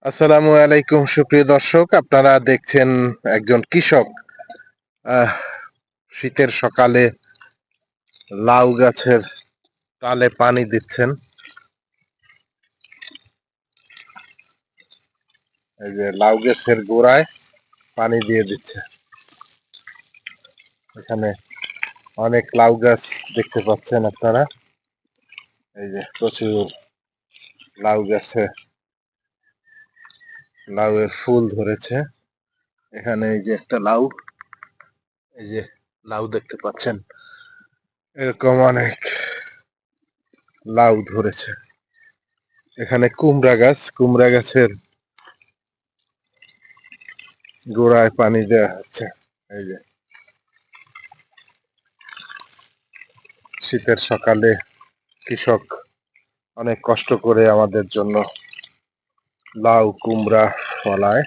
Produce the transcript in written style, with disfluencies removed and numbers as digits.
আসসালামু আলাইকুম সুপ্রিয় দর্শক, আপনারা দেখছেন একজন কৃষক আহ, শীতের সকালে লাউ গাছের ডালে পানি দিচ্ছেন। এই যে লাউ গাছের গোড়ায় পানি দিয়ে দিচ্ছে। এখানে অনেক লাউ গাছ দেখতে পাচ্ছেন আপনারা। এই যে প্রচুর লাউ গাছে লাউ এর ফুল ধরেছে। এখানে এই যে একটা লাউ, এই যে লাউ দেখতে পাচ্ছেন, এরকম অনেক লাউ ধরেছে। এখানে কুমড়া গাছের গোড়ায় পানি দেওয়া হচ্ছে। এই যে শীতের সকালে কৃষক অনেক কষ্ট করে আমাদের জন্য লাউ কুমড়া ফলায়।